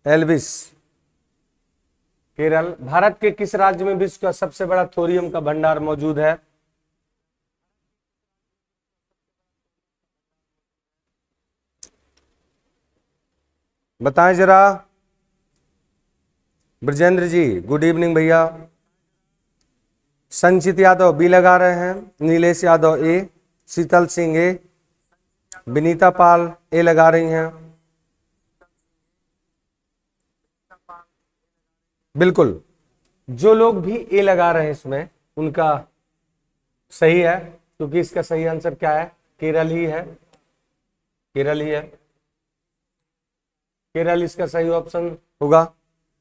Elvis. Kerala. Bharat के किस राज्य में विश्व का सबसे बड़ा थोरियम का भंडार मौजूद है? बताएं जरा। ब्रजेंद्र जी गुड इवनिंग भैया। संचित यादव बी लगा रहे हैं, नीलेश यादव ए, शीतल सिंह ए, विनीता पाल ए लगा रही हैं। बिल्कुल, जो लोग भी ए लगा रहे हैं इसमें उनका सही है, क्योंकि इसका सही आंसर क्या है? केरल ही है, केरल ही है। केरल इसका सही ऑप्शन होगा,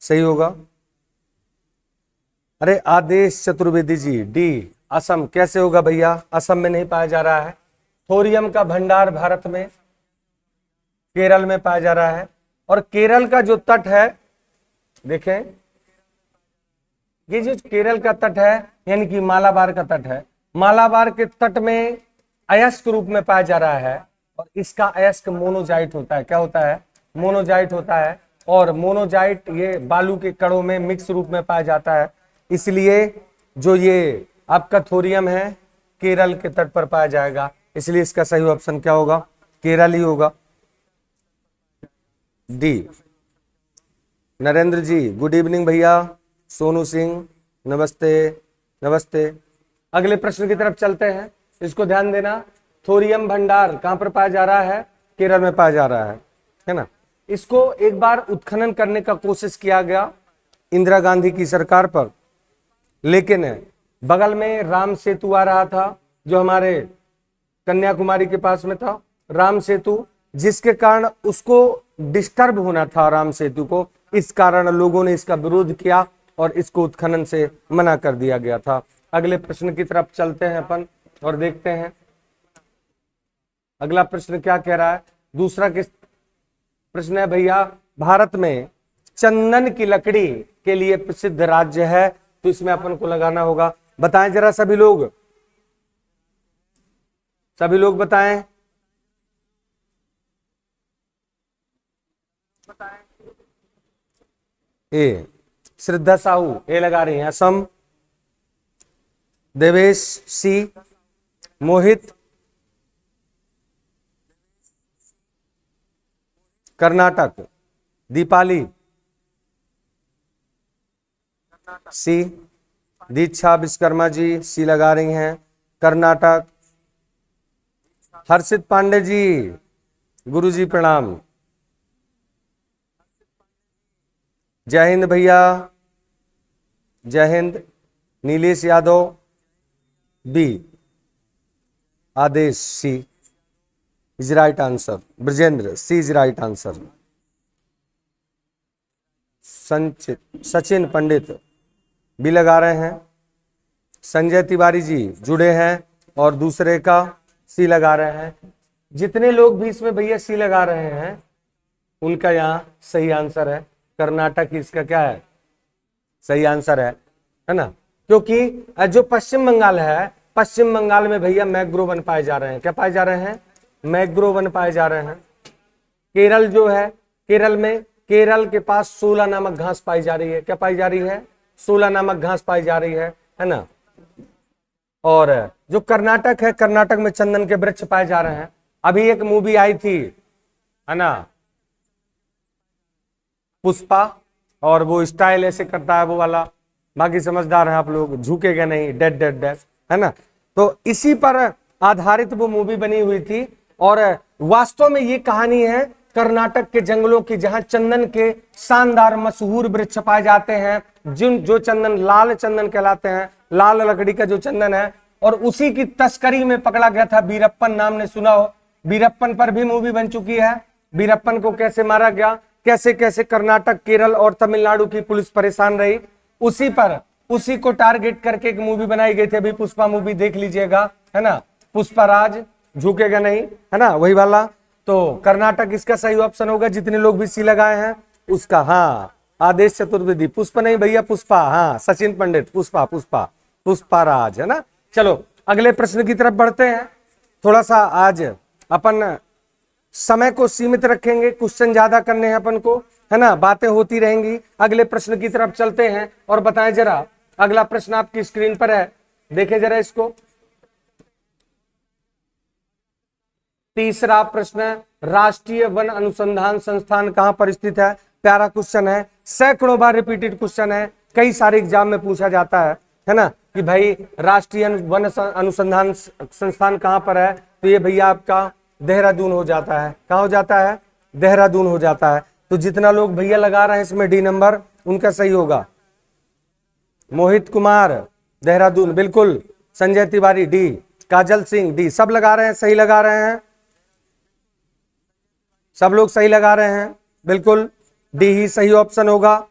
सही होगा। अरे आदेश चतुर्वेदी जी डी असम। कैसे होगा भैया? असम में नहीं पाया जा रहा है। थोरियम का भंडार भारत में केरल में पाया जा रहा है। और केरल का जो तट है, देखें, ये जो केरल का तट है यानी कि मालाबार का तट है, मालाबार के तट में अयस्क रूप में पाया जा रहा है। और इसका अयस्क मोनोजाइट होता है। क्या होता है? मोनोजाइट होता है। और मोनोजाइट ये बालू के कणों में मिक्स रूप में पाया जाता है। इसलिए जो ये आपका थोरियम है केरल के तट पर पाया जाएगा। इसलिए इसका सही ऑप्शन क्या होगा? केरल ही होगा, डी। नरेंद्र जी गुड इवनिंग भैया। सोनू सिंह नमस्ते, नमस्ते। अगले प्रश्न की तरफ चलते हैं, इसको ध्यान देना। थोरियम भंडार कहां पर पाया जा रहा है? केरल में पाया जा रहा है ना। इसको एक बार उत्खनन करने का कोशिश किया गया इंदिरा गांधी की सरकार पर, लेकिन बगल में राम सेतु आ रहा था जो हमारे कन्याकुमारी के पास में था, राम सेतु, जिसके कारण उसको डिस्टर्ब होना था राम सेतु को। इस कारण लोगों ने इसका विरोध किया और इसको उत्खनन से मना कर दिया गया था। अगले प्रश्न की तरफ चलते हैं अपन और देखते हैं अगला प्रश्न क्या कह रहा है। दूसरा किस प्रश्न है भैया? भारत में चंदन की लकड़ी के लिए प्रसिद्ध राज्य है, तो इसमें अपन को लगाना होगा। बताएं जरा सभी लोग, सभी लोग बताएं। ए श्रद्धा साहू ए लगा रही हैं, असम। देवेश सी, मोहित कर्नाटक, दीपाली सी, दीक्षा विश्वकर्मा जी सी लगा रही हैं, कर्नाटक। हर्षित पांडे जी गुरुजी प्रणाम। जय हिंद भैया, जय हिंद। Nilesh Yadav B, Aadesh C is right answer. Brajendra C is right answer. Sanchit Sachin पंडित भी लगा रहे हैं। संजय तिवारी जी जुड़े हैं और दूसरे का सी लगा रहे हैं। जितने लोग भी इसमें भैया सी लगा रहे हैं उनका यहाँ सही आंसर है कर्नाटक। इसका क्या है? सही आंसर है ना। क्योंकि जो पश्चिम बंगाल है, पश्चिम बंगाल में भैया मैग्रोव वन पाए जा रहे हैं। क्या पाए जा रहे हैं? मैग्रोव वन पाए जा रहे हैं। केरल जो है, केरल में केरल के पास सोला नामक घास पाई जा रही है। क्या पाई जा रही है? सोला नामक घास पाई जा रही है ना। और जो कर्नाटक है, कर्नाटक में चंदन के वृक्ष पाए जा रहे हैं। अभी एक मूवी आई थी है ना, पुष्पा, और वो स्टाइल ऐसे करता है वो वाला। बाकी समझदार हैं आप लोग, झुकेगा नहीं, डेड डेड डैश, है ना। तो इसी पर आधारित वो मूवी बनी हुई थी। और वास्तव में ये कहानी है कर्नाटक के जंगलों की, जहां चंदन के शानदार मशहूर वृक्ष पाए जाते हैं, जो चंदन लाल चंदन कहलाते हैं, लाल लकड़ी का जो चंदन है। और उसी की तस्करी में पकड़ा गया था वीरप्पन, नाम ने सुना हो। वीरप्पन पर भी मूवी बन चुकी है। वीरप्पन को कैसे मारा गया, कैसे कैसे कर्नाटक, केरल और तमिलनाडु की पुलिस परेशान रही, उसी पर, उसी को टारगेट करके एक मूवी बनाई गई थी। अभी पुष्पा मूवी देख लीजिएगा, है ना। पुष्पा राज, झुकेगा नहीं, है ना, वही वाला। तो कर्नाटक इसका सही ऑप्शन होगा। जितने लोग भी सी लगाए हैं उसका। हाँ, आदेश चतुर्वेदी, पुष्पा नहीं भैया, पुष्पा। हाँ, सचिन पंडित, पुष्पा, पुष्पा, पुष्पा राज, है ना। चलो अगले प्रश्न की तरफ बढ़ते हैं। थोड़ा सा आज अपन समय को सीमित रखेंगे, क्वेश्चन ज्यादा करने हैं अपन को, है ना, बातें होती रहेंगी। अगले प्रश्न की तरफ चलते हैं और बताएं जरा, अगला प्रश्न आपकी स्क्रीन पर है, देखें जरा इसको। तीसरा प्रश्न, राष्ट्रीय वन अनुसंधान संस्थान कहां पर स्थित है? प्यारा क्वेश्चन है, सैकड़ों बार रिपीटेड क्वेश्चन है, कई सारे एग्जाम में पूछा जाता है ना, कि भाई राष्ट्रीय वन अनुसंधान संस्थान कहां पर है? तो ये भैया आपका देहरादून हो जाता है। कहां हो जाता है? देहरादून हो जाता है। तो जितना लोग भैया लगा रहे हैं इसमें डी नंबर, उनका सही होगा। मोहित कुमार देहरादून, बिल्कुल। संजय तिवारी डी, काजल सिंह डी, सब लगा रहे हैं, सही लगा रहे हैं, सब लोग सही लगा रहे हैं, बिल्कुल डी ही सही ऑप्शन होगा।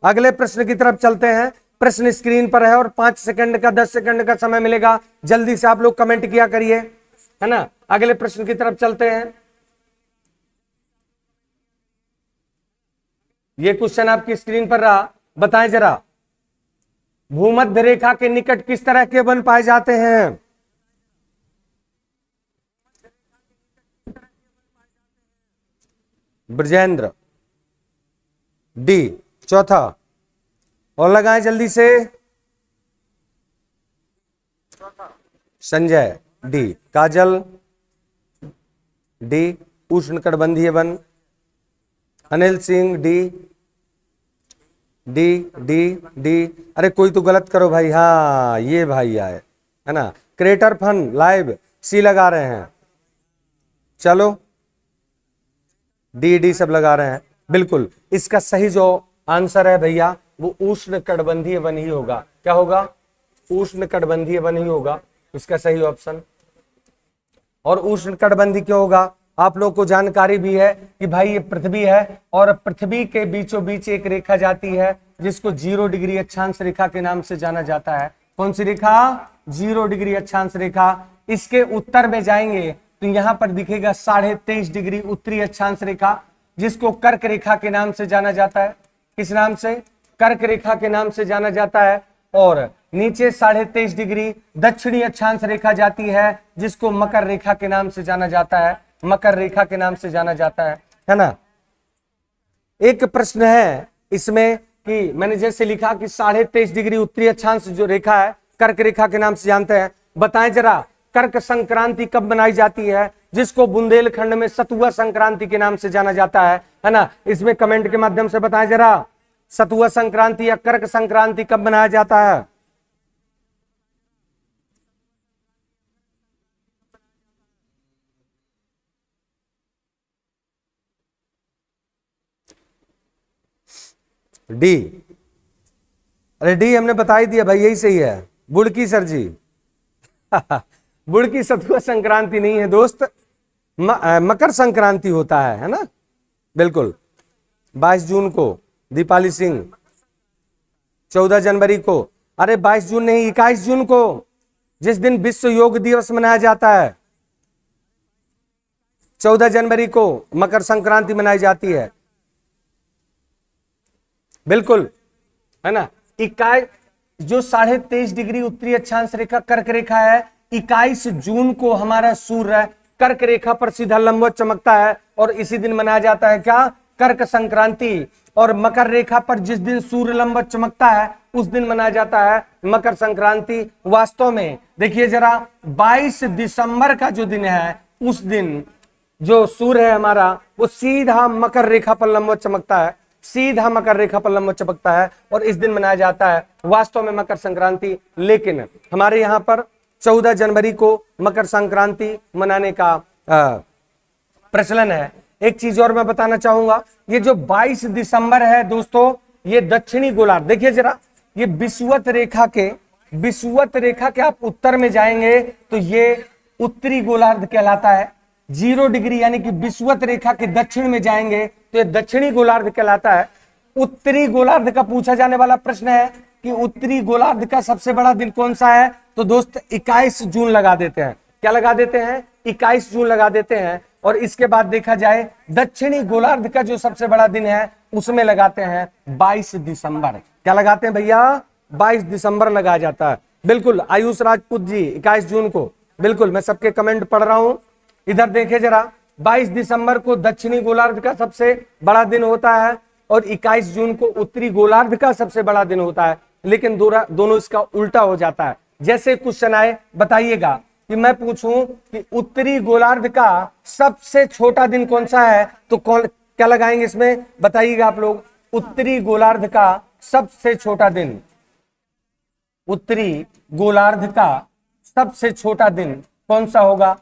अगले प्रश्न की तरफ चलते हैं। प्रश्न स्क्रीन पर है और 5 सेकंड का 10 सेकंड का समय मिलेगा, जल्दी से आप लोग कमेंट किया करिए, है ना। अगले प्रश्न की तरफ चलते हैं। ये क्वेश्चन आपकी स्क्रीन पर रहा, बताएं जरा, भूमध्य रेखा के निकट किस तरह के वन पाए जाते हैं? ब्रजेंद्र डी, चौथा, और लगाएं जल्दी से, संजय डी, काजल डी, उष्णकटिबंधीय one, Anil Singh D, D D D, अरे कोई तो गलत करो भाई, हाँ ये भाई आए, है ना। क्रिएटर फन लाइव सी लगा रहे हैं, चलो डी डी सब लगा रहे हैं, बिल्कुल। इसका सही जो आंसर है भैया वो उष्णकटिबंधीय वन ही होगा। क्या होगा? उष्णकटिबंधीय वन ही होगा इसका सही ऑप्शन। और उष्णकटिबंधीय क्यों होगा? आप लोग को जानकारी भी है कि भाई ये पृथ्वी है और पृथ्वी के बीचों बीच एक रेखा जाती है जिसको 0 डिग्री अक्षांश रेखा के नाम से जाना जाता है। कौन सी रेखा? 0 डिग्री अक्षांश रेखा। इसके उत्तर में जाएंगे तो यहां पर दिखेगा 23.5 डिग्री उत्तरी अक्षांश रेखा, जिसको कर्क रेखा के नाम से जाना जाता है। किस नाम से? कर्क रेखा के नाम से जाना जाता है। और नीचे 23.5 डिग्री दक्षिणी अक्षांश रेखा जाती है जिसको मकर रेखा के नाम से जाना जाता है, मकर रेखा के नाम से जाना जाता है ना। एक प्रश्न है इसमें कि मैंने जैसे लिखा कि 23.5 डिग्री उत्तरी अक्षांश जो रेखा है कर्क रेखा के नाम से जानते हैं। बताएं जरा, कर्क संक्रांति कब मनाई जाती है, जिसको बुंदेलखंड में सतुआ संक्रांति के नाम से जाना जाता है ना। इसमें कमेंट के माध्यम से बताएं जरा, सतुआ संक्रांति या कर्क संक्रांति कब मनाया जाता है? डी, अरे डी हमने बता ही दिया भाई, यही सही है। बुड़की सर जी बुड़की सतुआ संक्रांति नहीं है दोस्त, मकर संक्रांति होता है ना, बिल्कुल। 22 जून को दीपाली सिंह, 14 जनवरी को, अरे 22 जून नहीं 21 जून को, जिस दिन विश्व योग दिवस मनाया जाता है। 14 जनवरी को मकर संक्रांति मनाई जाती है, बिल्कुल, है ना। 21 जो 23.5 डिग्री उत्तरी अक्षांश रेखा कर्क रेखा है, 21 जून को हमारा सूर्य कर्क रेखा पर सीधा लंबवत चमकता है और इसी दिन मनाया जाता है क्या? कर्क संक्रांति। और मकर रेखा पर जिस दिन सूर्य लंबवत चमकता है उस दिन मनाया जाता है मकर संक्रांति। वास्तव में देखिए जरा, 22 दिसंबर का जो दिन है उस दिन जो सूर्य है हमारा वो सीधा मकर रेखा पर लंबवत चमकता है, सीधा मकर रेखा पर लंबवत चमकता है और इस दिन मनाया जाता है वास्तव में मकर संक्रांति। लेकिन हमारे यहाँ पर 14 जनवरी को मकर संक्रांति मनाने का प्रचलन है। एक चीज और मैं बताना चाहूंगा, ये जो 22 दिसंबर है दोस्तों, ये दक्षिणी गोलार्ध, देखिए जरा, ये विषुवत रेखा के आप उत्तर में जाएंगे तो ये उत्तरी गोलार्ध कहलाता है। 0 डिग्री यानी कि विषुवत रेखा के दक्षिण में जाएंगे तो ये दक्षिणी गोलार्ध कहलाता है। उत्तरी गोलार्ध का पूछा जाने वाला प्रश्न है कि उत्तरी गोलार्ध का सबसे बड़ा दिन कौन सा है? तो दोस्त 21 जून लगा देते हैं। क्या लगा देते हैं? 21 जून लगा देते हैं। और इसके बाद देखा जाए दक्षिणी गोलार्ध का जो सबसे बड़ा दिन है उसमें लगाते हैं 22 दिसंबर। क्या लगाते हैं भैया? 22 दिसंबर लगाया जाता है, बिल्कुल। आयुष राजपूत जी 21 जून को, बिल्कुल। मैं सबके कमेंट पढ़ रहा हूं, इधर देखे जरा, 22 दिसंबर को दक्षिणी गोलार्ध का सबसे बड़ा दिन होता है और 21 जून को उत्तरी गोलार्ध का सबसे बड़ा दिन होता है, लेकिन दोनों इसका उल्टा हो जाता है। जैसे क्वेश्चन आए बताइएगा कि मैं पूछूं कि उत्तरी गोलार्ध का सबसे छोटा दिन कौन सा है, तो कौन क्या लगाएंगे इसमें, बताइएगा आप लोग। उत्तरी गोलार्ध का सबसे छोटा दिन, उत्तरी गोलार्ध का सबसे छोटा दिन कौन सा होगा।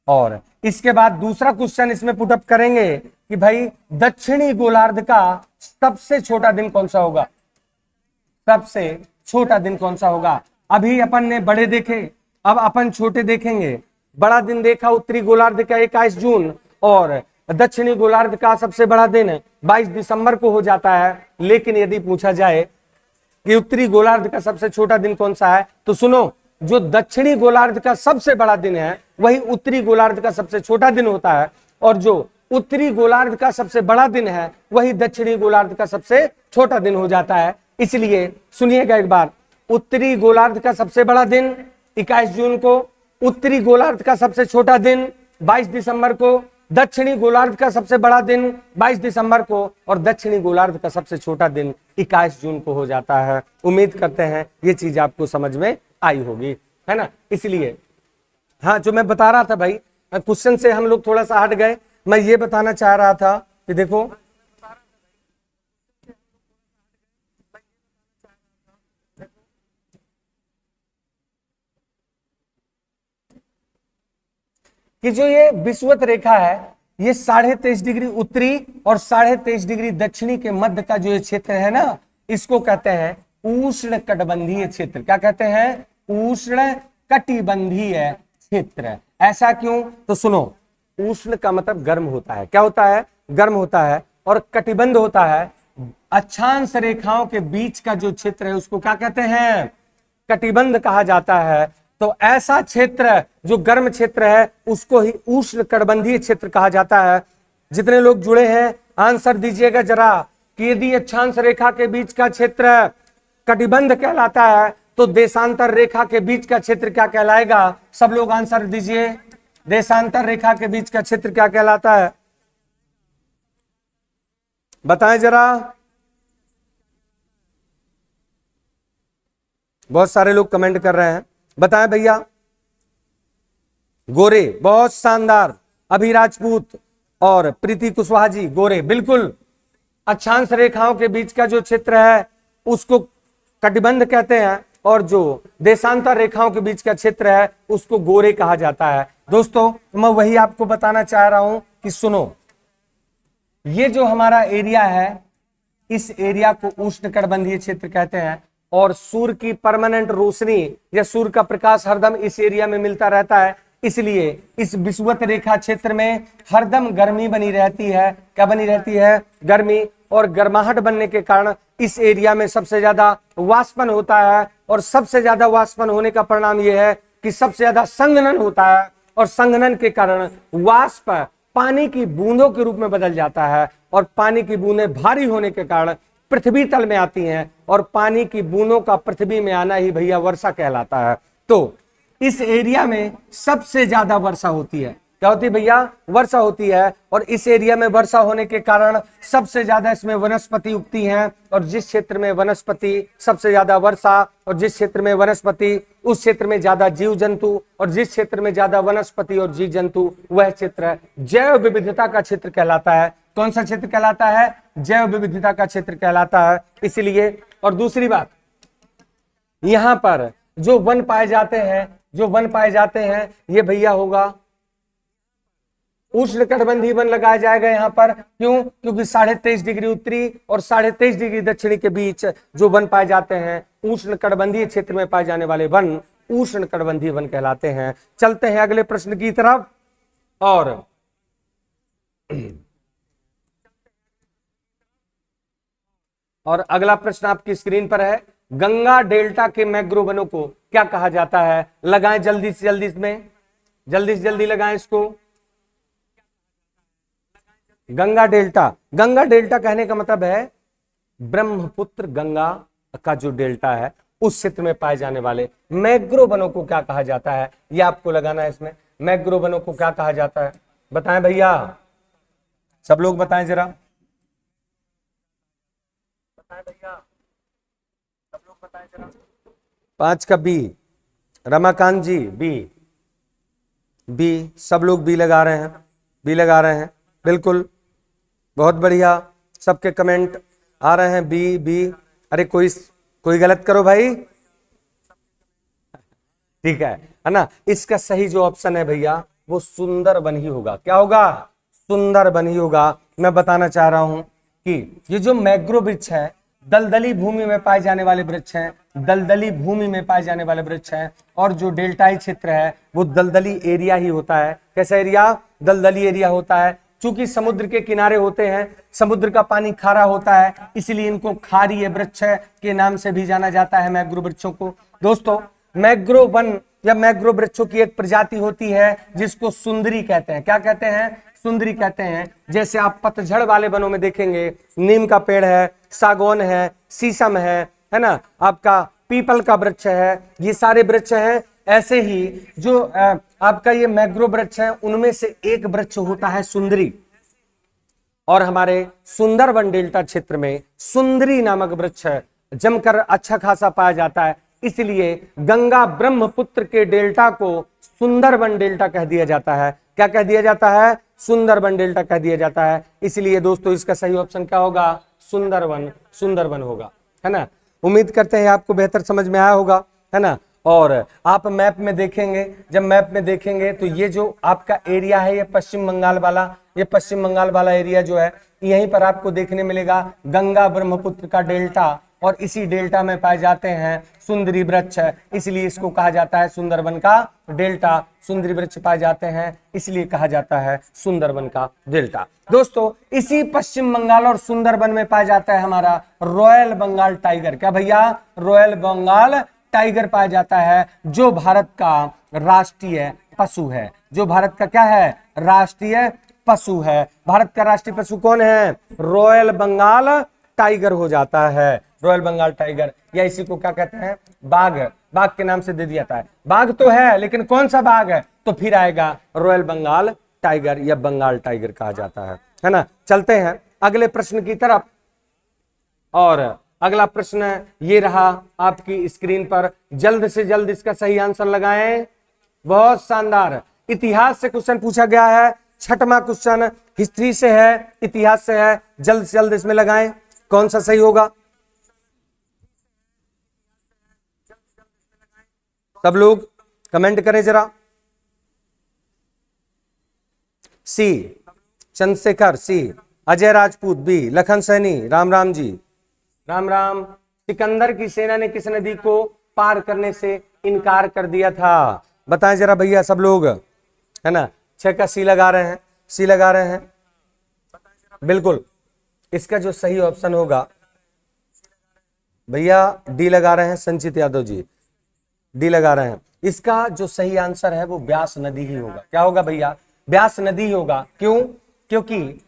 और इसके बाद दूसरा क्वेश्चन इसमें पुटअप करेंगे कि भाई दक्षिणी गोलार्ध का सबसे छोटा दिन कौन सा होगा, सबसे छोटा दिन कौन सा होगा। अभी अपन ने बड़े देखे, अब अपन छोटे देखेंगे। बड़ा दिन देखा उत्तरी गोलार्ध का 21 जून और दक्षिणी गोलार्ध का सबसे बड़ा दिन 22 दिसंबर को हो जाता है। लेकिन यदि पूछा जाए कि उत्तरी गोलार्ध का सबसे छोटा दिन कौन सा है, तो सुनो, जो दक्षिणी गोलार्ध का सबसे बड़ा दिन है वही उत्तरी गोलार्ध का सबसे छोटा दिन होता है, और जो उत्तरी गोलार्ध का सबसे बड़ा दिन है वही दक्षिणी गोलार्ध का सबसे छोटा दिन हो जाता है। इसलिए सुनिएगा एक बार, उत्तरी गोलार्ध का सबसे बड़ा दिन 21 जून को, उत्तरी गोलार्ध का सबसे छोटा दिन 22 दिसंबर को, दक्षिणी गोलार्ध का सबसे बड़ा दिन 22 दिसंबर को और दक्षिणी गोलार्ध का सबसे छोटा दिन 21 जून को हो जाता है। उम्मीद करते हैं ये चीज आपको समझ में आई होगी, है ना। इसलिए हाँ, जो मैं बता रहा था भाई, क्वेश्चन से हम लोग थोड़ा सा हट गए। मैं ये बताना चाह रहा था कि देखो, कि जो ये विषुवत रेखा है ये 23.5 डिग्री उत्तरी और 23.5 डिग्री दक्षिणी के मध्य का जो ये क्षेत्र है ना, इसको कहते हैं उष्ण कटिबंधीय क्षेत्र। क्या कहते हैं, उष्ण कटिबंधीय क्षेत्र। ऐसा क्यों, तो सुनो, उष्ण का मतलब गर्म होता है। क्या होता है, गर्म होता है। और कटिबंध होता है, अक्षांश रेखाओं के बीच का जो क्षेत्र है उसको क्या कहते हैं, कटिबंध कहा जाता है। तो ऐसा क्षेत्र जो गर्म क्षेत्र है उसको ही उष्ण कटिबंधीय क्षेत्र कहा जाता है। जितने लोग जुड़े हैं आंसर दीजिएगा जरा कि यदि अक्षांश रेखा के बीच का क्षेत्र कटिबंध कहलाता है तो देशांतर रेखा के बीच का क्षेत्र क्या कहलाएगा। सब लोग आंसर दीजिए, देशांतर रेखा के बीच का क्षेत्र क्या कहलाता है, बताएं जरा। बहुत सारे लोग कमेंट कर रहे हैं, बताएं भैया। गोरे, बहुत शानदार। अभी राजपूत और प्रीति कुशवाहा जी, गोरे, बिल्कुल। अक्षांश रेखाओं के बीच का जो क्षेत्र है उसको कटिबंध कहते हैं और जो देशांतर रेखाओं के बीच का क्षेत्र है उसको गोरे कहा जाता है। दोस्तों मैं वही आपको बताना चाह रहा हूं कि सुनो, ये जो हमारा एरिया है इस एरिया को उष्ण कटिबंधीय क्षेत्र कहते हैं और सूर्य की परमानेंट रोशनी या सूर्य का प्रकाश हरदम इस एरिया में मिलता रहता है। इसलिए इस विषुवत रेखा क्षेत्र में हरदम गर्मी बनी रहती है। क्या बनी रहती है, गर्मी। और गर्माहट बनने के कारण इस एरिया में सबसे ज्यादा वाष्पन होता है और सबसे ज्यादा वाष्पन होने का परिणाम यह है कि सबसे ज्यादा संघनन होता है और संघनन के कारण वाष्प पानी की बूंदों के रूप में बदल जाता है और पानी की बूंदें भारी होने के कारण पृथ्वी तल में आती हैं और पानी की बूंदों का पृथ्वी में आना ही भैया वर्षा कहलाता है। तो इस एरिया में सबसे ज्यादा वर्षा होती है। क्या होती है भैया, वर्षा होती है। और इस एरिया में वर्षा होने के कारण सबसे ज्यादा इसमें वनस्पति उगती हैं और जिस क्षेत्र में वनस्पति सबसे ज्यादा वर्षा और जिस क्षेत्र में वनस्पति उस क्षेत्र में ज्यादा जीव जंतु और जिस क्षेत्र में ज्यादा वनस्पति और जीव जंतु वह क्षेत्र जैव विविधता का क्षेत्र कहलाता है। कौन सा क्षेत्र कहलाता है, जैव विविधता का क्षेत्र कहलाता है। इसलिए और दूसरी बात, यहां पर जो वन पाए जाते हैं, जो वन पाए जाते हैं ये भैया होगा उष्ण कटिबंधीय वन लगाया जाएगा यहाँ पर। क्यों, क्योंकि 23.5 डिग्री उत्तरी और 23.5 डिग्री दक्षिणी के बीच जो वन पाए जाते हैं उष्ण कटिबंधीय क्षेत्र में पाए जाने वाले वन उष्ण कटिबंधीय वन कहलाते हैं। चलते हैं अगले प्रश्न की तरफ। और अगला प्रश्न आपकी स्क्रीन पर है, गंगा डेल्टा के मैंग्रोव वनों को क्या कहा जाता है। लगाएं जल्दी से जल्दी, इसमें जल्दी से जल्दी लगाएं इसको। गंगा डेल्टा, गंगा डेल्टा कहने का मतलब है ब्रह्मपुत्र गंगा का जो डेल्टा है उस क्षेत्र में पाए जाने वाले मैंग्रोव वनों को क्या कहा जाता है, यह आपको लगाना है इसमें। मैंग्रोव वनों को क्या कहा जाता है, बताएं भैया, सब लोग बताएं जरा, बताएं भैया, सब लोग बताएं जरा। 5 का B, Ramakant ji B, B, सब लोग बी लगा रहे हैं, बी लगा रहे हैं, बिल्कुल, बहुत बढ़िया, सबके कमेंट आ रहे हैं बी बी। अरे कोई गलत करो भाई, ठीक है ना। इसका सही जो ऑप्शन है भैया वो सुंदरबन ही होगा। क्या होगा? सुंदरबन ही होगा। मैं बताना चाह रहा हूं कि ये जो मैग्रो वृक्ष है, दलदली भूमि में पाए जाने वाले वृक्ष हैं, दलदली भूमि में पाए जाने वाले वृक्ष हैं। और जो डेल्टाई क्षेत्र है वो दलदली एरिया ही होता है। कैसा एरिया? दलदली एरिया होता है। चूंकि समुद्र के किनारे होते हैं, समुद्र का पानी खारा होता है, इसलिए इनको खारीय वृक्ष के नाम से भी जाना जाता है मैग्रो वृक्षों को। दोस्तों, मैग्रो वन या मैग्रो वृक्षों की एक प्रजाति होती है जिसको सुंदरी कहते हैं। क्या कहते हैं? सुंदरी कहते हैं। जैसे आप पतझड़ वाले वनों में देखेंगे, नीम का पेड़ है, सागौन है, शीशम है ना, आपका पीपल का वृक्ष है, ये सारे वृक्ष हैं। ऐसे ही जो आपका ये मैग्रो वृक्ष है, उनमें से एक वृक्ष होता है सुंदरी। और हमारे सुंदरबन डेल्टा क्षेत्र में सुंदरी नामक वृक्ष जमकर अच्छा खासा पाया जाता है। इसलिए गंगा ब्रह्मपुत्र के डेल्टा को सुंदरबन डेल्टा कह दिया जाता है। क्या कह दिया जाता है? सुंदरबन डेल्टा कह दिया जाता है। इसलिए दोस्तों इसका सही ऑप्शन क्या होगा? सुंदरबन, सुंदरबन होगा, है ना। उम्मीद करते हैं आपको बेहतर समझ में आया होगा, है ना। और आप मैप में देखेंगे, जब मैप में देखेंगे तो ये जो आपका एरिया है, ये पश्चिम बंगाल वाला, ये पश्चिम बंगाल वाला एरिया जो है, यहीं पर आपको देखने मिलेगा गंगा ब्रह्मपुत्र का डेल्टा। और इसी डेल्टा में पाए जाते हैं सुंदरी वृक्ष, इसलिए इसको कहा जाता है सुंदरबन का डेल्टा। सुंदरी वृक्ष पाए जाते हैं इसलिए कहा जाता है सुंदरबन का डेल्टा। दोस्तों, इसी पश्चिम बंगाल और सुंदरबन में पाया जाता है हमारा रॉयल बंगाल टाइगर। क्या भैया? रॉयल बंगाल टाइगर पाया जाता है, जो भारत का राष्ट्रीय पशु है। जो भारत का क्या है? राष्ट्रीय पशु है। भारत का राष्ट्रीय पशु कौन है? रॉयल बंगाल टाइगर हो जाता है। रॉयल बंगाल टाइगर, या इसी को क्या कहते हैं? बाघ। बाघ के नाम से दे दिया जाता है। बाघ तो है, लेकिन कौन सा बाघ है? तो फिर आएगा रॉयल बंगाल टाइगर या बंगाल टाइगर कहा जाता है ना। चलते हैं अगले प्रश्न की तरफ। और अगला प्रश्न ये रहा आपकी स्क्रीन पर। जल्द से जल्द इसका सही आंसर लगाएं। बहुत शानदार इतिहास से क्वेश्चन पूछा गया है। छठवां क्वेश्चन हिस्ट्री से है, इतिहास से है। जल्द से जल्द इसमें लगाएं, कौन सा सही होगा? सब लोग कमेंट करें जरा। सी चंद्रशेखर, सी अजय राजपूत, बी लखन सैनी, राम राम जी, राम राम। सिकंदर की सेना ने किस नदी को पार करने से इनकार कर दिया था? बताएं जरा भैया सब लोग, है ना। 6 का सी लगा रहे हैं, सी लगा रहे हैं, बिल्कुल। इसका जो सही ऑप्शन होगा भैया डी लगा रहे हैं, संचित यादव जी डी लगा रहे हैं। इसका जो सही आंसर है वो ब्यास नदी ही होगा। क्या होगा भैया? ब्यास नदी ही होगा। क्यों? क्योंकि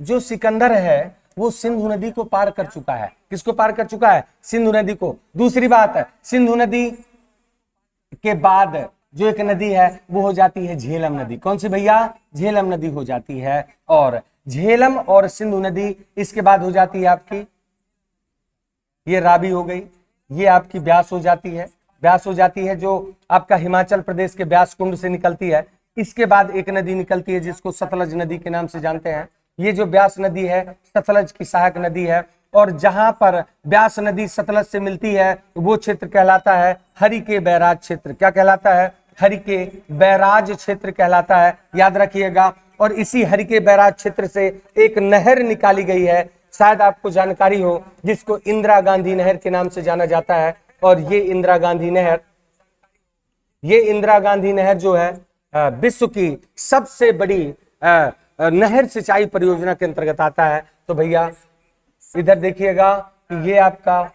जो सिकंदर है वो सिंधु नदी को पार कर चुका है। किसको पार कर चुका है? सिंधु नदी को। दूसरी बात है, सिंधु नदी के बाद जो एक नदी है वो हो जाती है झेलम नदी। कौन सी भैया? झेलम नदी हो जाती है। और झेलम और सिंधु नदी, इसके बाद हो जाती है आपकी ये रावी हो गई, ये आपकी ब्यास हो जाती है। ब्यास हो जाती है जो आपका हिमाचल प्रदेश के ब्यास कुंड से निकलती है। इसके बाद एक नदी निकलती है जिसको सतलज नदी के नाम से जानते हैं। ये जो ब्यास नदी है सतलज की सहायक नदी है। और जहां पर ब्यास नदी सतलज से मिलती है वो क्षेत्र कहलाता है हरिके बैराज क्षेत्र। क्या कहलाता है? हरिके बैराज क्षेत्र कहलाता है, याद रखिएगा। और इसी हरिके बैराज क्षेत्र से एक नहर निकाली गई है, शायद आपको जानकारी हो, जिसको इंदिरा गांधी नहर के नाम से जाना जाता है। और ये इंदिरा गांधी नहर जो है विश्व की सबसे बड़ी नहर सिंचाई परियोजना के अंतर्गत आता है। तो भैया इधर देखिएगा कि ये आपका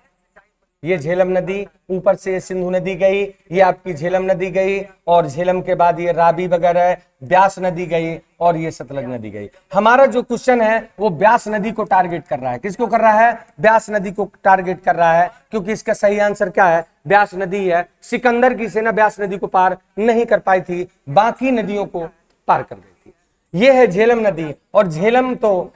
ये झेलम नदी, ऊपर से सिंधु नदी गई, ये आपकी झेलम नदी गई, और झेलम के बाद ये रावी वगैरह ब्यास नदी गई, और ये सतलज नदी गई। हमारा जो क्वेश्चन है वो ब्यास नदी को टारगेट कर रहा है। किसको कर रहा है? ब्यास नदी को टारगेट कर रहा है, क्योंकि इसका सही आंसर क्या है? ब्यास नदी है। सिकंदर की सेना ब्यास नदी को पार नहीं कर पाई थी, बाकी नदियों को पार कर गई थी। ये है झेलम नदी। और झेलम तो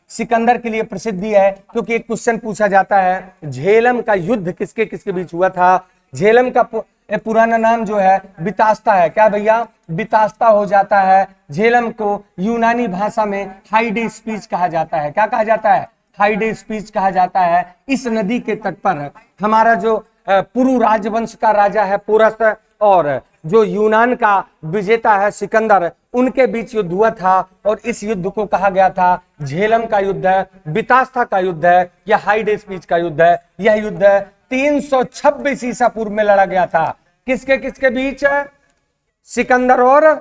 सिकंदर के लिए प्रसिद्ध भी है, क्योंकि एक क्वेश्चन पूछा जाता है झेलम का युद्ध किसके किसके बीच हुआ था। झेलम का पुराना नाम जो है बितास्ता है। क्या भैया? बितास्ता हो जाता है। झेलम को यूनानी भाषा में हाइडे स्पीच कहा जाता है। क्या कहा जाता है? हाइडे स्पीच कहा जाता है। इस नदी के तट पर हमारा जो पुरु राजवंश का राजा है पोरस, और जो यूनान का विजेता है सिकंदर, उनके बीच युद्ध हुआ था। और इस युद्ध को कहा गया था झेलम का युद्ध है, बितास्ता का युद्ध है, या हाइडे स्पीच का युद्ध है। यह युद्ध 326 ईसा पूर्व में लड़ा गया था। किसके किसके बीच? सिकंदर और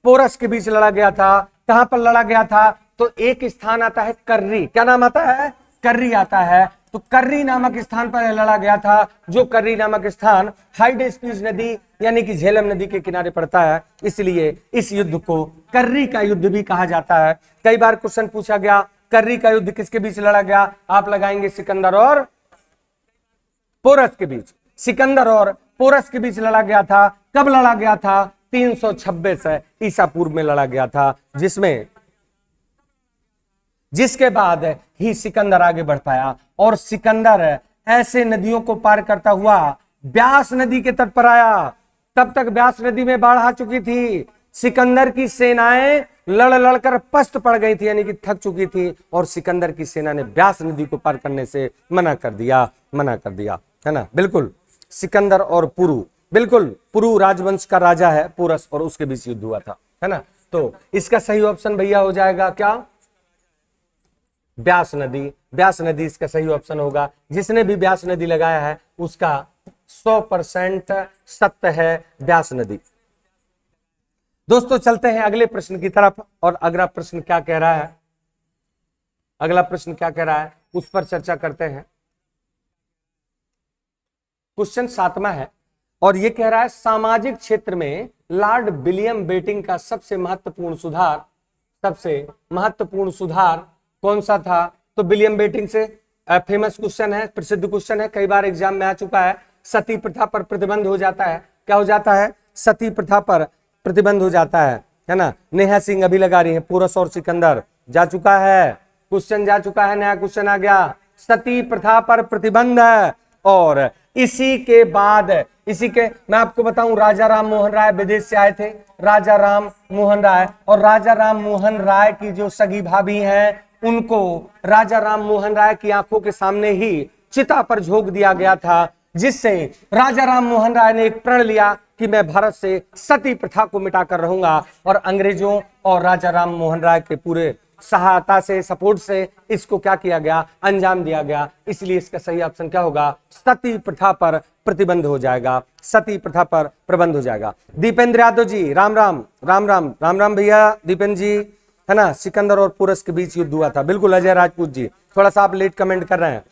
पोरस के बीच लड़ा गया था। कहां पर लड़ा गया था? तो एक स्थान आता है कर्री। क्या नाम आता है? कर्री आता है। तो कर्री नामक स्थान पर लड़ा गया था, जो कर्री नामक स्थान हाइडेस्पीस नदी यानी कि झेलम नदी के किनारे पड़ता है। इसलिए इस युद्ध को कर्री का युद्ध भी कहा जाता है। कई बार क्वेश्चन पूछा गया कर्री का युद्ध किसके बीच लड़ा गया? आप लगाएंगे सिकंदर और पोरस के बीच। सिकंदर और पोरस के बीच लड़ा गया था। कब लड़ा गया था? 326 ईसा पूर्व में लड़ा गया था, जिसके बाद ही सिकंदर आगे बढ़ पाया। और सिकंदर ऐसे नदियों को पार करता हुआ ब्यास नदी के तट पर आया। तब तक ब्यास नदी में बाढ़ आ चुकी थी। सिकंदर की सेनाएं लड़ लड़कर पस्त पड़ गई थी, यानी कि थक चुकी थी। और सिकंदर की सेना ने ब्यास नदी को पार करने से मना कर दिया, है ना। बिल्कुल सिकंदर और बिल्कुल पुरु राजवंश का राजा है पोरस, और उसके बीच युद्ध हुआ था, है ना। तो इसका सही ऑप्शन भैया हो जाएगा क्या? ब्यास नदी इसका सही ऑप्शन होगा। जिसने भी ब्यास नदी लगाया है उसका 100% सत्य है ब्यास नदी। दोस्तों चलते हैं अगले प्रश्न की तरफ, और अगला प्रश्न क्या कह रहा है उस पर चर्चा करते हैं। क्वेश्चन 7वां है, और यह कह रहा है सामाजिक क्षेत्र में लॉर्ड विलियम बेटिंग का सबसे महत्वपूर्ण सुधार कौन सा था? तो विलियम बेटिंग से फेमस क्वेश्चन है, प्रसिद्ध क्वेश्चन है, कई बार एग्जाम में आ चुका है। सती प्रथा पर प्रतिबंध हो जाता है। क्या हो जाता है? सती प्रथा पर प्रतिबंध हो जाता है ना। नेहा सिंह अभी लगा रही है। पोरस और सिकंदर जा चुका है, क्वेश्चन जा चुका है, नया क्वेश्चन आ गया। सती प्रथा पर प्रतिबंध है। और इसी के मैं आपको बताऊं, राजा राम मोहन राय विदेश से आए थे। राजा राम मोहन राय, और राजा राम मोहन राय की जो सगी भाभी हैं, उनको राजा राम मोहन राय की आंखों के सामने ही चिता पर झोंक दिया गया था, जिससे राजा राम मोहन राय ने एक प्रण लिया कि मैं भारत से सती प्रथा को मिटाकर रहूंगा। और अंग्रेजों और राजा राम मोहन राय के पूरे सहायता से, सपोर्ट से इसको क्या किया गया? अंजाम दिया गया। इसलिए इसका सही ऑप्शन क्या होगा? सती प्रथा पर प्रतिबंध हो जाएगा। सती प्रथा पर प्रतिबंध हो जाएगा। दीपेंद्र यादव जी राम राम भैया। दीपेंद्र जी, है ना। सिकंदर और पोरस के बीच युद्ध हुआ था। बिल्कुल अजय राजपूत जी, थोड़ा सा आप लेट कमेंट कर रहे हैं।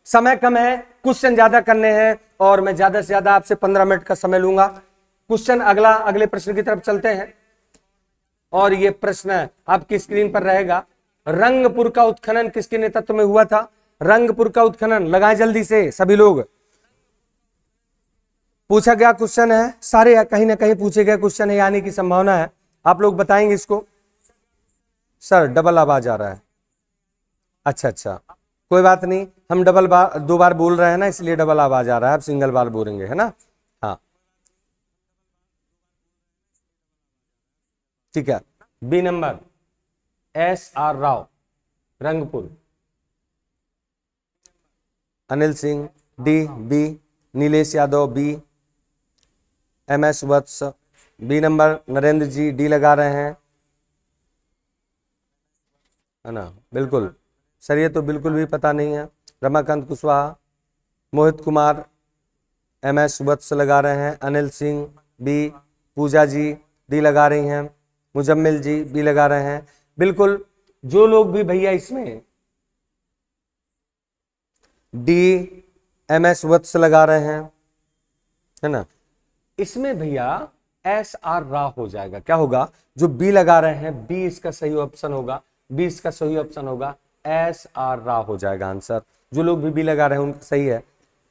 समय कम है, क्वेश्चन ज्यादा करने हैं, और मैं ज्यादा से ज्यादा आपसे 15 मिनट का समय लूंगा। क्वेश्चन अगले प्रश्न की तरफ चलते हैं, और ये प्रश्न आपकी स्क्रीन पर रहेगा। रंगपुर का उत्खनन किसके नेतृत्व में हुआ था? रंगपुर का उत्खनन लगाए जल्दी से सभी लोग। पूछा गया क्वेश्चन है, सारे कहीं ना कहीं पूछे गए क्वेश्चन है, यानी कि संभावना है। आप लोग बताएंगे इसको। सर डबल आवाज आ रहा है। अच्छा, कोई बात नहीं, हम दो बार बोल रहे हैं ना, इसलिए डबल आवाज आ रहा है। आप सिंगल बार बोलेंगे, है ना। हाँ ठीक है। B number SR Rao, Rangpur. Anil Singh D, B. Nilesh Yadav B. MS Vats B number. Narendra ji D लगा रहे हैं, है ना। बिल्कुल सर, ये तो बिल्कुल भी पता नहीं है। रमाकांत कुशवाहा, मोहित कुमार MS वत्स लगा रहे हैं। अनिल सिंह बी। पूजा जी डी लगा रही हैं। मुजम्मिल जी बी लगा रहे हैं। बिल्कुल जो लोग भी भैया इसमें डी MS वत्स लगा रहे हैं, है ना, इसमें भैया SR राव हो जाएगा। क्या होगा? जो बी लगा रहे हैं, बी इसका सही ऑप्शन होगा। बी इसका सही ऑप्शन होगा, SR राव हो जाएगा आंसर। जो लोग भी बी लगा रहे हैं उनका सही है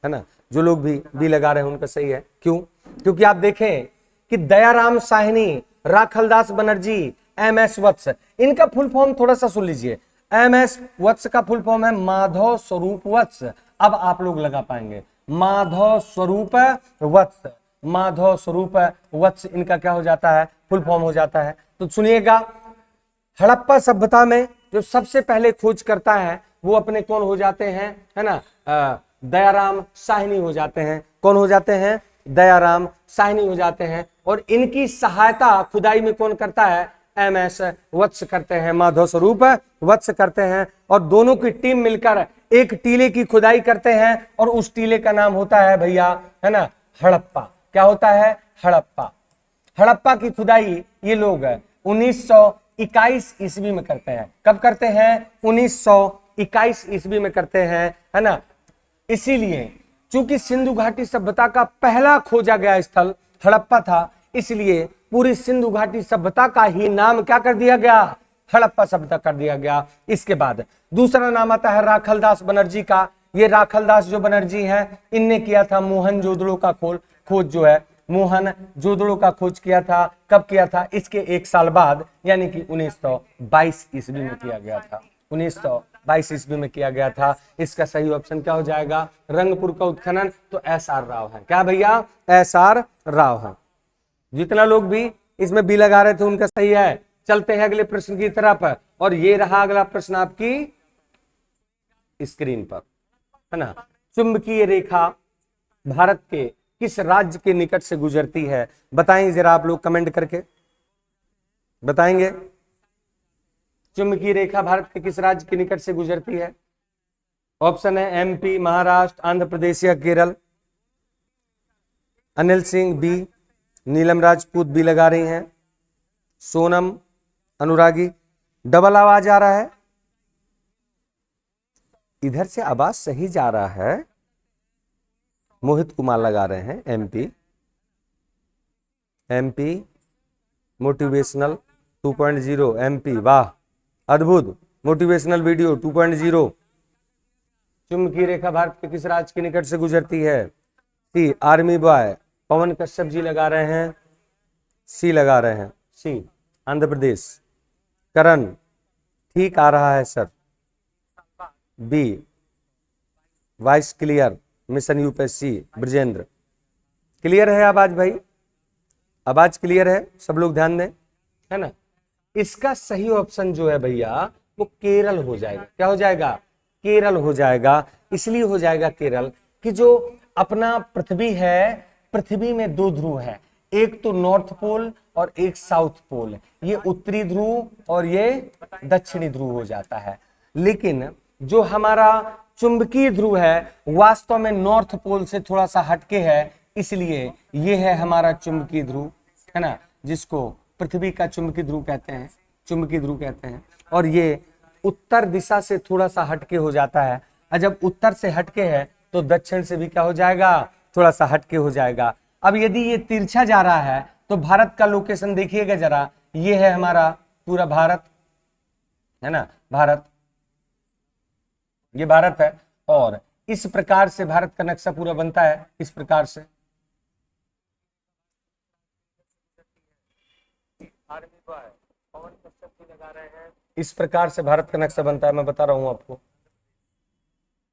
ना। जो लोग भी बी लगा रहे हैं उनका सही है। क्यों? क्योंकि आप देखें कि दयाराम साहनी, राखलदास बनर्जी, MS वत्स, इनका फुल फॉर्म थोड़ा सा सुन लीजिए। MS वत्स का फुल फॉर्म है माधव स्वरूप वत्स। अब आप लोग लगा पाएंगे, माधव स्वरूप वत्स, माधव स्वरूप वत्स इनका क्या हो जाता है, फुल फॉर्म हो जाता है। तो सुनिएगा, हड़प्पा सभ्यता में जो सबसे पहले खोज करता है वो अपने कौन हो जाते हैं, है ना, दयाराम साहनी हो जाते हैं। कौन हो जाते हैं, दयाराम साहनी हो जाते हैं। और इनकी सहायता खुदाई में कौन करता है, MS वत्स करते हैं, माधव स्वरूप वत्स करते हैं। और दोनों की टीम मिलकर एक टीले की खुदाई करते हैं और उस टीले का नाम होता है भैया, है ना, हड़प्पा। क्या होता है, हड़प्पा। हड़प्पा की खुदाई ये लोग 1921 ईस्वी में करते हैं। कब करते हैं, 1921 ईस्वी में करते हैं, है ना। इसीलिए चूंकि सिंधु घाटी सभ्यता का पहला खोजा गया स्थल हड़प्पा था, इसलिए पूरी सिंधु घाटी सभ्यता का ही नाम क्या कर दिया गया, हड़प्पा सभ्यता कर दिया गया। इसके बाद दूसरा नाम आता है राखलदास बनर्जी का। ये राखलदास जो बनर्जी हैं, इनने किया था मोहनजोदड़ो का खोज जो है, मोहनजोदड़ो का खोज किया था। कब किया था, इसके एक साल बाद, यानी कि 1922 ईस्वी में किया गया था। 1922 ईस्वी में किया गया था। इसका सही ऑप्शन क्या हो जाएगा, रंगपुर का उत्खनन तो SR राव है। क्या भैया, SR राव है। जितना लोग भी इसमें बी लगा रहे थे उनका सही है। चलते हैं अगले प्रश्न की तरफ, और ये रहा अगला प्रश्न आपकी स्क्रीन पर, है ना। चुंबकीय रेखा भारत के किस राज्य के निकट से गुजरती है, बताएं जरा आप लोग कमेंट करके बताएंगे। चुंबकीय रेखा भारत के किस राज्य के निकट से गुजरती है? ऑप्शन है MP, महाराष्ट्र, आंध्र प्रदेश या केरल। अनिल सिंह बी, नीलम राजपूत बी लगा रही हैं, सोनम अनुरागी। डबल आवाज आ रहा है, इधर से आवाज सही जा रहा है। मोहित कुमार लगा रहे हैं MP मोटिवेशनल 2.0 MP, वाह अद्भुत, मोटिवेशनल वीडियो 2.0। चुंबकीय रेखा भारत के किस राज्य के निकट से गुजरती है? सी, आर्मी बॉय पवन कश्यप जी लगा रहे हैं, सी लगा रहे हैं, सी आंध्र प्रदेश। करण ठीक आ रहा है sir, B voice clear, mission UPSC Brajendra. Clear है आवाज भाई, आवाज क्लियर है, सब लोग ध्यान दें, है ना। इसका सही ऑप्शन जो है भैया वो केरल हो जाएगा। क्या हो जाएगा, केरल हो जाएगा। इसलिए हो जाएगा केरल कि जो अपना पृथ्वी है, पृथ्वी में दो ध्रुव है, एक तो नॉर्थ पोल और एक साउथ पोल। ये उत्तरी ध्रुव और ये दक्षिणी ध्रुव हो जाता है। लेकिन जो हमारा चुंबकीय ध्रुव है वास्तव में नॉर्थ पोल से थोड़ा सा हटके है, इसलिए ये है हमारा चुंबकीय ध्रुव, है ना, जिसको पृथ्वी का चुंबकीय ध्रुव कहते हैं, चुंबकीय ध्रुव कहते हैं। और ये उत्तर दिशा से थोड़ा सा हटके हो जाता है, और जब उत्तर से हटके है तो दक्षिण से भी क्या हो जाएगा, थोड़ा सा हटके हो जाएगा। अब यदि ये तिरछा जा रहा है तो भारत का लोकेशन देखिएगा जरा, ये है हमारा पूरा भारत, है ना, भारत, ये भारत है। और इस प्रकार से भारत का नक्शा पूरा बनता है, इस प्रकार से। इस प्रकार से भारत का नक्शा बनता है, मैं बता रहा हूं आपको,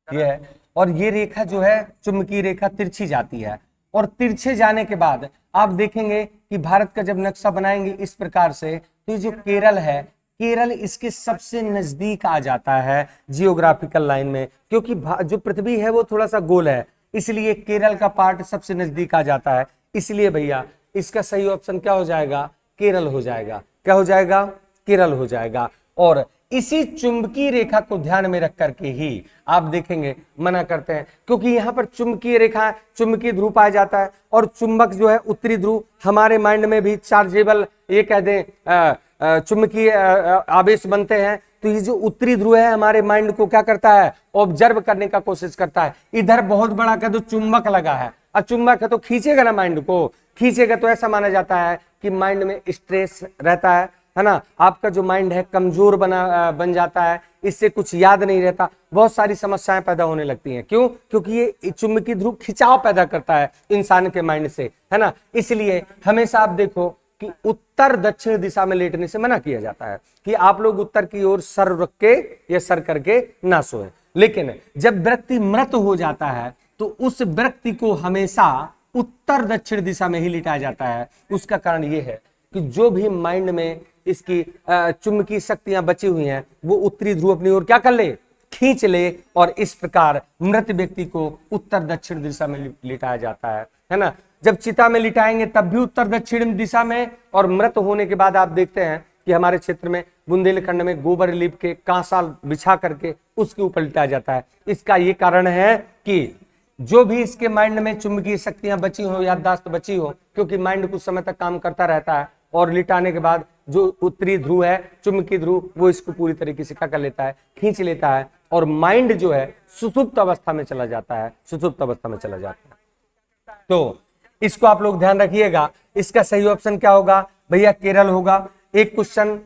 ये है। और ये रेखा जो है चुंबकीय रेखा तिरछी जाती है, और तिरछे जाने के बाद आप देखेंगे कि भारत का जब नक्शा बनाएंगे इस प्रकार से, तो ये जो केरल है, केरल इसके सबसे नजदीक आ जाता है जियोग्राफिकल लाइन में, क्योंकि जो पृथ्वी है वो थोड़ा सा गोल है, इसलिए केरल का पार्ट सबसे नजदीक आ जाता है। इसलिए भैया इसका सही ऑप्शन क्या हो जाएगा, केरल हो जाएगा। क्या हो जाएगा, केरल हो जाएगा। और इसी चुंबकीय रेखा को ध्यान में रख करके ही आप देखेंगे मना करते हैं, क्योंकि यहाँ पर चुंबकीय रेखा, चुंबकीय ध्रुव पाया जाता है, और चुंबक जो है उत्तरी ध्रुव, हमारे माइंड में भी चार्जेबल ये कह दें चुंबकीय आवेश बनते हैं। तो ये जो उत्तरी ध्रुव है हमारे माइंड को क्या करता है, ऑब्जर्व करने का कोशिश करता है। इधर बहुत बड़ा कह दो चुंबक लगा है, और चुंबक है तो खींचेगा ना, माइंड को खींचेगा, तो ऐसा माना जाता है कि माइंड में स्ट्रेस रहता है ना, आपका जो माइंड है कमजोर बन जाता है, इससे कुछ याद नहीं रहता, बहुत सारी समस्याएं पैदा होने लगती हैं। क्यों? क्योंकि ये चुंबकीय ध्रुव खिंचाव पैदा करता है इंसान के माइंड से, है ना। इसलिए हमेशा आप देखो कि उत्तर दक्षिण दिशा में लेटने से मना किया जाता है कि आप लोग उत्तर की ओर सर रख के या सर करके ना सोए। लेकिन जब व्यक्ति मृत हो जाता है तो उस व्यक्ति को हमेशा उत्तर दक्षिण दिशा में ही लिटाया जाता है। उसका कारण यह है कि जो भी माइंड में इसकी चुंबकीय शक्तियां बची हुई हैं वो उत्तरी ध्रुव अपनी ओर क्या कर ले, खींच ले, और इस प्रकार मृत व्यक्ति को उत्तर दक्षिण दिशा में लिटाया जाता है ना। जब चिता में लिटाएंगे तब भी उत्तर दक्षिण दिशा में, और मृत होने के बाद आप देखते हैं कि हमारे क्षेत्र में बुंदेलखंड में गोबर लीप के कांसा बिछा करके उसके ऊपर लिटाया जाता है। इसका ये कारण है कि जो भी इसके माइंड में चुंबकीय शक्तियां बची हो, याददाश्त बची हो, क्योंकि माइंड कुछ समय तक काम करता रहता है, और लिटाने के बाद जो उत्तरी ध्रुव है, चुंबकीय ध्रुव, वो इसको पूरी तरीके से क्या कर लेता है, खींच लेता है, और माइंड जो है सुषुप्त अवस्था में चला जाता है, सुषुप्त अवस्था में चला जाता है। तो इसको आप लोग ध्यान रखिएगा। इसका सही ऑप्शन क्या होगा भैया, केरल होगा। एक क्वेश्चन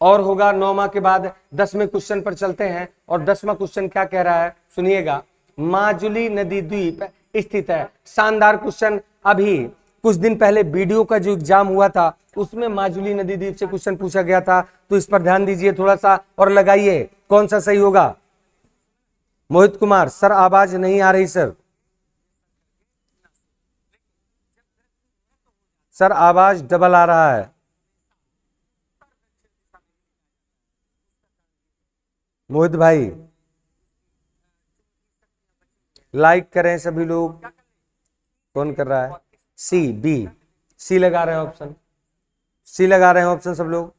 और होगा 9वां के बाद 10वें क्वेश्चन पर चलते हैं, और 10वां क्वेश्चन क्या कह रहा है सुनिएगा। माजुली नदी द्वीप स्थित है। शानदार क्वेश्चन। अभी कुछ दिन पहले वीडियो का जो एग्जाम हुआ था उसमें माजुली नदी द्वीप से क्वेश्चन पूछा गया था, तो इस पर ध्यान दीजिए थोड़ा सा और लगाइए कौन सा सही होगा। मोहित कुमार सर आवाज नहीं आ रही सर आवाज डबल आ रहा है। मोहित भाई लाइक करें सभी लोग। कौन कर रहा है? सी, बी, सी लगा रहे हैं ऑप्शन, सी लगा रहे हैं ऑप्शन सब लोग।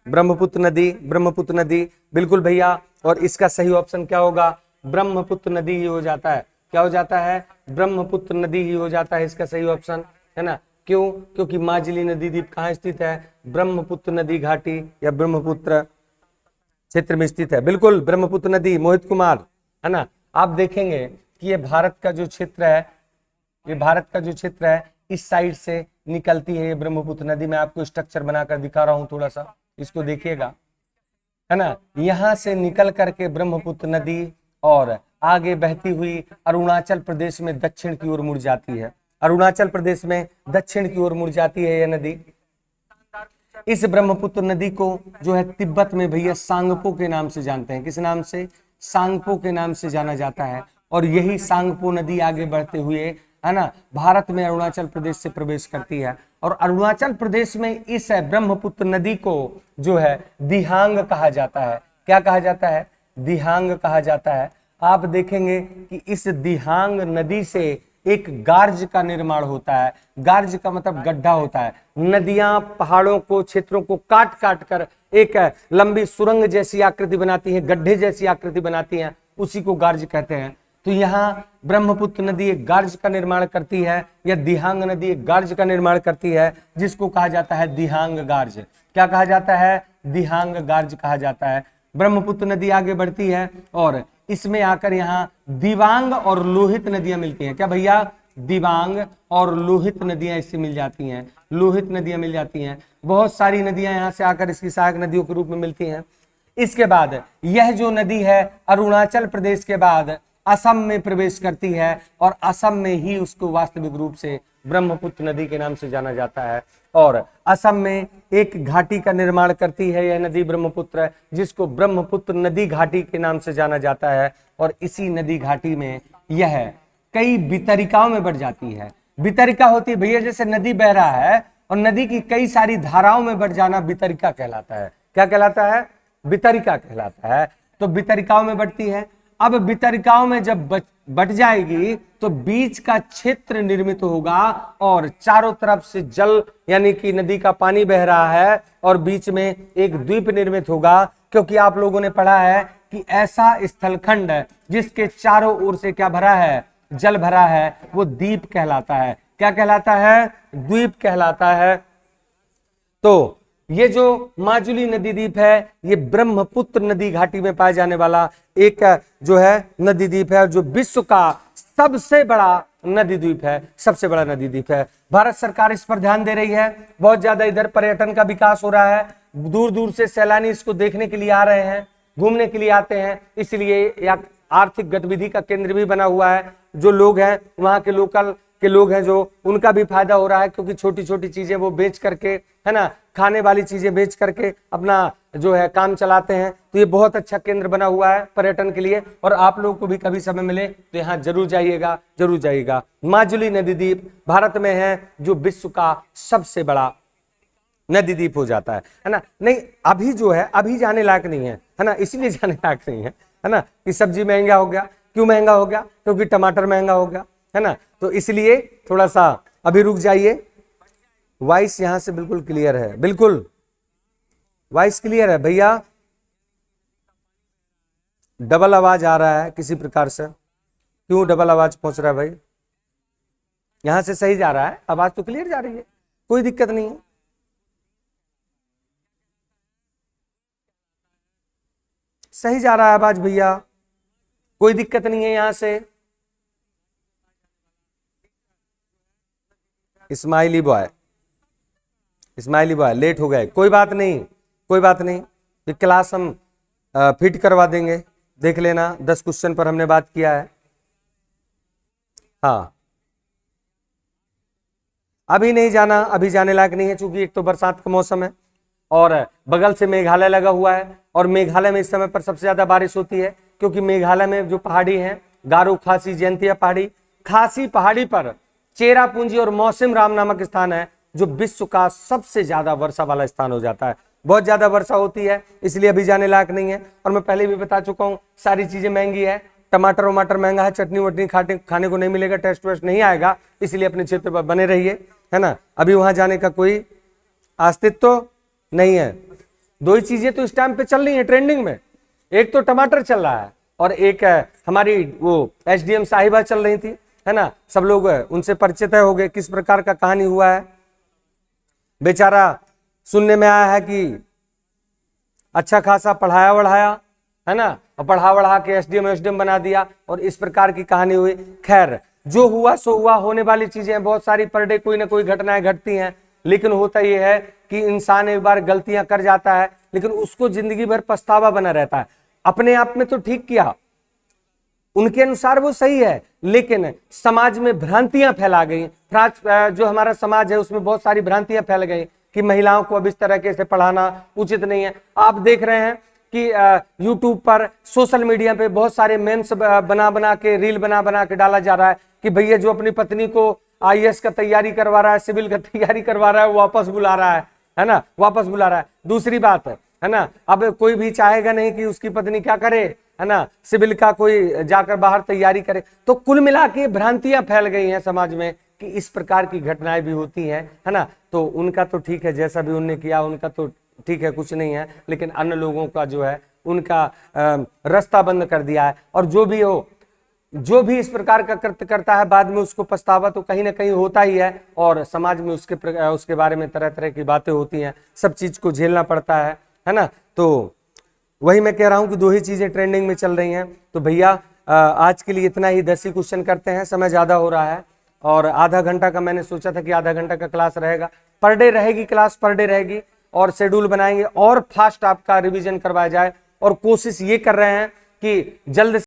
ब्रह्मपुत्र नदी, ब्रह्मपुत्र नदी, बिल्कुल भैया। और इसका सही ऑप्शन क्या होगा? ब्रह्मपुत्र नदी ही हो जाता है। क्या हो जाता है? ब्रह्मपुत्र नदी ही हो जाता है इसका सही ऑप्शन, है ना। क्यों? क्योंकि माजुली नदी द्वीप कहाँ स्थित है? ब्रह्मपुत्र नदी घाटी या ब्रह्मपुत्र क्षेत्र में स्थित है। बिल्कुल ब्रह्मपुत्र नदी, मोहित कुमार, है ना। आप देखेंगे कि ये भारत का जो क्षेत्र है, ये भारत का जो क्षेत्र है इस साइड से निकलती है ये ब्रह्मपुत्र नदी। मैं आपको स्ट्रक्चर बनाकर दिखा रहा हूं, थोड़ा सा इसको देखिएगा, है ना। यहां से निकल करके ब्रह्मपुत्र नदी और आगे बहती हुई अरुणाचल प्रदेश में दक्षिण की ओर मुड़ जाती है। अरुणाचल प्रदेश में दक्षिण की ओर मुड़ जाती है यह नदी। इस ब्रह्मपुत्र नदी को जो है तिब्बत में भैया सांगपो के नाम से जानते हैं। किस नाम से? सांगपो के नाम से जाना जाता है। और यही सांगपो नदी आगे बढ़ते हुए, है ना, भारत में अरुणाचल प्रदेश से प्रवेश करती है। और अरुणाचल प्रदेश में इस ब्रह्मपुत्र नदी को जो है दिहांग कहा जाता है। क्या कहा जाता है? दिहांग कहा जाता है। आप देखेंगे कि इस दिहांग नदी से एक गार्ज का निर्माण होता है। गार्ज का मतलब गड्ढा होता है। नदियां पहाड़ों को, क्षेत्रों को काट काट कर एक लंबी सुरंग जैसी आकृति बनाती है, गड्ढे जैसी आकृति बनाती हैं, उसी को गार्ज कहते हैं। तो यहाँ ब्रह्मपुत्र नदी एक गार्ज का निर्माण करती है, या दिहांग नदी एक गार्ज का निर्माण करती है, जिसको कहा जाता है दिहांग गार्ज। क्या कहा जाता है? दिहांग गार्ज कहा जाता है। ब्रह्मपुत्र नदी आगे बढ़ती है और इसमें आकर यहाँ दिबांग और लोहित नदियां मिलती हैं। क्या भैया? दिबांग और लोहित नदियां इससे मिल जाती हैं, लोहित नदियां मिल जाती हैं। बहुत सारी नदियां यहाँ से आकर इसकी सहायक नदियों के रूप में मिलती हैं। इसके बाद यह जो नदी है अरुणाचल प्रदेश के बाद असम में प्रवेश करती है, और असम में ही उसको वास्तविक रूप से ब्रह्मपुत्र नदी के नाम से जाना जाता है। और असम में एक घाटी का निर्माण करती है यह नदी ब्रह्मपुत्र, जिसको ब्रह्मपुत्र नदी घाटी के नाम से जाना जाता है। और इसी नदी घाटी में यह कई वितरिकाओं में बढ़ जाती है। वितरिका होती है भैया, जैसे नदी बह रहा है और नदी की कई सारी धाराओं में बढ़ जाना वितरिका कहलाता है। क्या कहलाता है? वितरिका कहलाता है। तो वितरिकाओं में बढ़ती है। अब वितरिकाओं में जब बट जाएगी तो बीच का क्षेत्र निर्मित होगा, और चारों तरफ से जल यानी कि नदी का पानी बह रहा है, और बीच में एक द्वीप निर्मित होगा। क्योंकि आप लोगों ने पढ़ा है कि ऐसा स्थलखंड जिसके चारों ओर से क्या भरा है? जल भरा है, वो द्वीप कहलाता है। क्या कहलाता है? द्वीप कहलाता है। तो ये जो माजुली नदी द्वीप है ये ब्रह्मपुत्र नदी घाटी में पाए जाने वाला एक जो है नदी द्वीप है, जो विश्व का सबसे बड़ा नदी द्वीप है, सबसे बड़ा नदी द्वीप है। भारत सरकार इस पर ध्यान दे रही है। बहुत ज्यादा इधर पर्यटन का विकास हो रहा है। दूर दूर से सैलानी इसको देखने के लिए आ रहे हैं, घूमने के लिए आते हैं। इसलिए आर्थिक गतिविधि का केंद्र भी बना हुआ है। जो लोग हैं वहां के लोकल के लोग हैं जो उनका भी फायदा हो रहा है, क्योंकि छोटी छोटी चीजें वो बेच करके, है ना, खाने वाली चीजें बेच करके अपना जो है काम चलाते हैं। तो ये बहुत अच्छा केंद्र बना हुआ है पर्यटन के लिए, और आप लोगों को भी कभी समय मिले तो यहाँ जरूर जाइएगा, जरूर जाइएगा। माजुली नदी द्वीप भारत में है, जो विश्व का सबसे बड़ा नदी द्वीप हो जाता है ना। नहीं, अभी जो है अभी जाने लायक नहीं है ना, इसलिए जाने लायक नहीं है ना, कि सब्जी महंगा हो गया। क्यों महंगा हो गया? क्योंकि टमाटर महंगा हो गया, है ना, तो इसलिए थोड़ा सा अभी रुक जाइए। वॉइस यहां से बिल्कुल क्लियर है, बिल्कुल वॉइस क्लियर है भैया। डबल आवाज आ रहा है किसी प्रकार से, क्यों डबल आवाज पहुंच रहा है भाई? यहां से सही जा रहा है, आवाज तो क्लियर जा रही है, कोई दिक्कत नहीं है। सही जा रहा है आवाज भैया, कोई दिक्कत नहीं है। यहां से स्माइली बॉय लेट हो गए, कोई बात नहीं, कोई बात नहीं, ये क्लास हम फिट करवा देंगे, देख लेना। 10 क्वेश्चन पर हमने बात किया है। हाँ, अभी नहीं जाना, अभी जाने लायक नहीं है, चूंकि एक तो बरसात का मौसम है और बगल से मेघालय लगा हुआ है, और मेघालय में इस समय पर सबसे ज्यादा बारिश होती है, क्योंकि मेघालय में जो पहाड़ी है, गारो, खासी, जयंतिया पहाड़ी, खासी पहाड़ी पर चेरापूंजी और मौसिम राम नामक स्थान है, जो विश्व का सबसे ज्यादा वर्षा वाला स्थान हो जाता है। बहुत ज्यादा वर्षा होती है, इसलिए अभी जाने लायक नहीं है। और मैं पहले भी बता चुका हूँ, सारी चीजें महंगी है, टमाटर वमाटर महंगा है, चटनी वटनी खाने को नहीं मिलेगा, टेस्ट वेस्ट नहीं आएगा, इसलिए अपने क्षेत्र पर बने रहिए, है ना। अभी वहां जाने का कोई अस्तित्व नहीं है। दो ही चीजें तो इस टाइम पे चल रही है ट्रेंडिंग में, एक तो टमाटर चल रहा है और एक हमारी वो एसडीएम साहिबा चल रही थी, है ना। सब लोग उनसे परिचित हो गए, किस प्रकार का कहानी हुआ है। बेचारा सुनने में आया है कि अच्छा खासा पढ़ाया बढ़ाया, है ना, और पढ़ा बढ़ा के एसडीएम बना दिया, और इस प्रकार की कहानी हुई। खैर, जो हुआ सो हुआ, होने वाली चीजें बहुत सारी, पर डे कोई ना कोई घटनाएं घटती हैं, लेकिन होता यह है कि इंसान एक बार गलतियां कर जाता है, लेकिन उसको जिंदगी भर पछतावा बना रहता है। अपने आप में तो ठीक किया, उनके अनुसार वो सही है, लेकिन समाज में भ्रांतियां फैला गई। जो हमारा समाज है उसमें बहुत सारी भ्रांतियां फैल गई कि महिलाओं को अब इस तरीके से पढ़ाना उचित नहीं है। आप देख रहे हैं कि यूट्यूब पर, सोशल मीडिया पे बहुत सारे मेम्स बना बना के, रील बना बना के डाला जा रहा है कि भैया जो अपनी पत्नी को आईएएस का तैयारी करवा रहा है, सिविल का तैयारी करवा रहा है, वो वापस बुला रहा है ना, वापस बुला रहा है। दूसरी बात है ना, अब कोई भी चाहेगा नहीं कि उसकी पत्नी क्या करे, है ना, सिविल का कोई जाकर बाहर तैयारी करे। तो कुल मिला के भ्रांतियां फैल गई हैं समाज में कि इस प्रकार की घटनाएं भी होती हैं, है ना। तो उनका तो ठीक है, जैसा भी उनने किया उनका तो ठीक है, कुछ नहीं है, लेकिन अन्य लोगों का जो है उनका रास्ता बंद कर दिया है। और जो भी हो, जो भी इस प्रकार का कृत्य करता है, बाद में उसको पछतावा तो कहीं ना कहीं होता ही है, और समाज में उसके बारे में तरह तरह की बातें होती हैं, सब चीज को झेलना पड़ता है ना। तो वही मैं कह रहा हूं कि दो ही चीजें ट्रेंडिंग में चल रही हैं। तो भैया आज के लिए इतना ही, 10 ही क्वेश्चन करते हैं, समय ज्यादा हो रहा है, और आधा घंटा का मैंने सोचा था कि आधा घंटा का क्लास रहेगा, पर डे रहेगी क्लास, पर डे रहेगी, और शेड्यूल बनाएंगे और फास्ट आपका रिवीजन करवाया जाए। और कोशिश ये कर रहे हैं कि जल्द